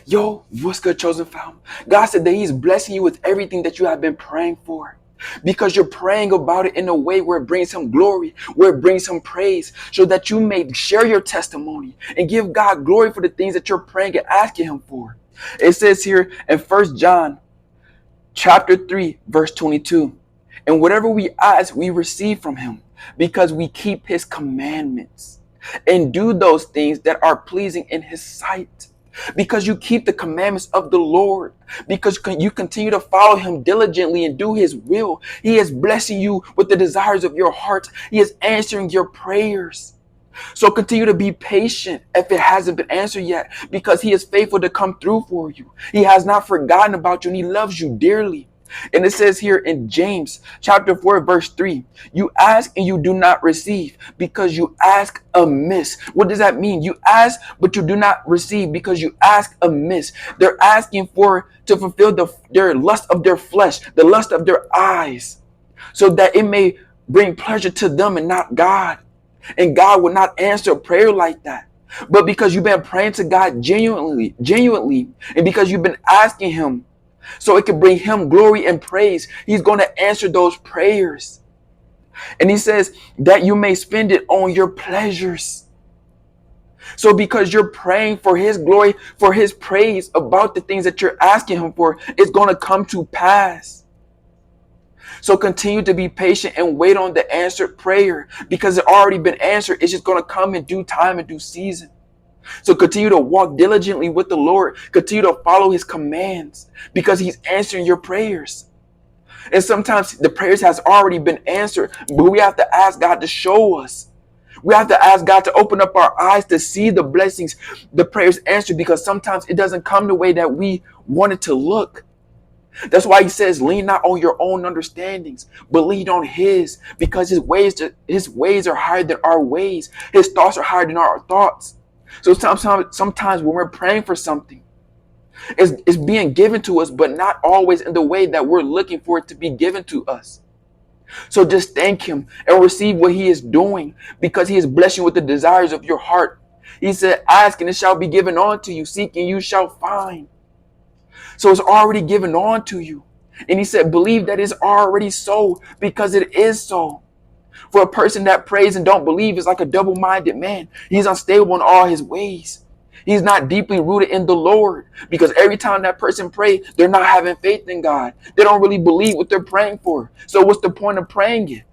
Yo, what's good, chosen fam? God said that He's blessing you with everything that you have been praying for. Because you're praying about it in a way where it brings Him glory, where it brings Him praise, so that you may share your testimony and give God glory for the things that you're praying and asking Him for. It says here in 1 John chapter 3, verse 22, and whatever we ask, we receive from Him, because we keep His commandments and do those things that are pleasing in His sight. Because you keep the commandments of the Lord, because you continue to follow Him diligently and do His will, He is blessing you with the desires of your heart. He is answering your prayers. So continue to be patient if it hasn't been answered yet, because He is faithful to come through for you. He has not forgotten about you, and He loves you dearly. And it says here in James chapter 4, verse 3, you ask and you do not receive because you ask amiss. What does that mean? You ask, but you do not receive because you ask amiss. They're asking for to fulfill their lust of their flesh, the lust of their eyes, so that it may bring pleasure to them and not God. And God will not answer a prayer like that. But because you've been praying to God genuinely, and because you've been asking Him so it can bring Him glory and praise, He's going to answer those prayers. And He says that you may spend it on your pleasures. So because you're praying for His glory, for His praise about the things that you're asking Him for, it's going to come to pass. So continue to be patient and wait on the answered prayer, because it already been answered. It's just going to come in due time and due season. So continue to walk diligently with the Lord. Continue to follow His commands, because He's answering your prayers. And sometimes the prayers has already been answered, but we have to ask God to show us. We have to ask God to open up our eyes to see the blessings, the prayers answered, because sometimes it doesn't come the way that we want it to look. That's why He says, lean not on your own understandings, but lean on His, because His ways are higher than our ways. His thoughts are higher than our thoughts. So sometimes when we're praying for something, it's being given to us, but not always in the way that we're looking for it to be given to us. So just thank Him and receive what He is doing, because He is blessing you with the desires of your heart. He said, ask and it shall be given unto you. Seek and you shall find. So it's already given on to you. And He said, believe that it's already so, because it is so. For a person that prays and don't believe is like a double-minded man. He's unstable in all his ways. He's not deeply rooted in the Lord, because every time that person prays, they're not having faith in God. They don't really believe what they're praying for. So what's the point of praying it?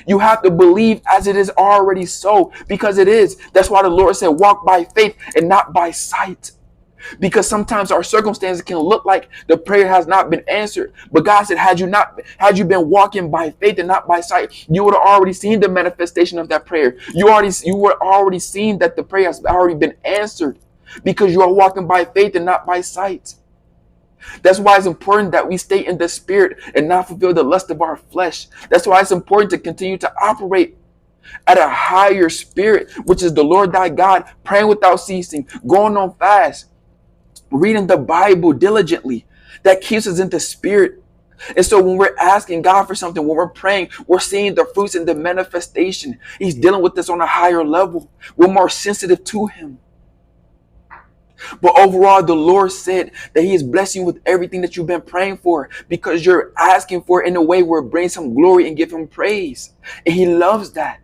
You have to believe as it is already so, because it is. That's why the Lord said, walk by faith and not by sight. Because sometimes our circumstances can look like the prayer has not been answered. But God said, had you been walking by faith and not by sight, you would have already seen the manifestation of that prayer. You would have already seen that the prayer has already been answered, because you are walking by faith and not by sight. That's why it's important that we stay in the Spirit and not fulfill the lust of our flesh. That's why it's important to continue to operate at a higher spirit, which is the Lord thy God, praying without ceasing, going on fast, reading the Bible diligently. That keeps us in the Spirit. And so when we're asking God for something, when we're praying, we're seeing the fruits and the manifestation. He's dealing with us on a higher level. We're more sensitive to Him. But overall, the Lord said that He is blessing you with everything that you've been praying for, because you're asking for it in a way where it brings Him glory and give Him praise. And He loves that.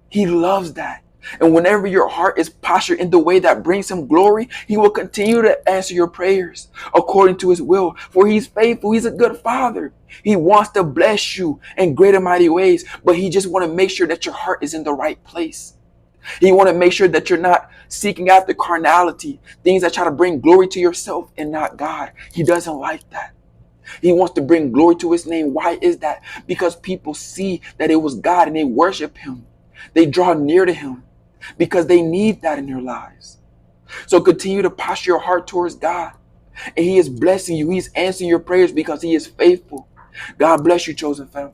He loves that. And whenever your heart is postured in the way that brings Him glory, He will continue to answer your prayers according to His will. For He's faithful. He's a good Father. He wants to bless you in great and mighty ways, but He just wants to make sure that your heart is in the right place. He wants to make sure that you're not seeking after carnality, things that try to bring glory to yourself and not God. He doesn't like that. He wants to bring glory to His name. Why is that? Because people see that it was God and they worship Him. They draw near to Him, because they need that in their lives. So continue to posture your heart towards God. And He is blessing you. He's answering your prayers because He is faithful. God bless you, chosen family.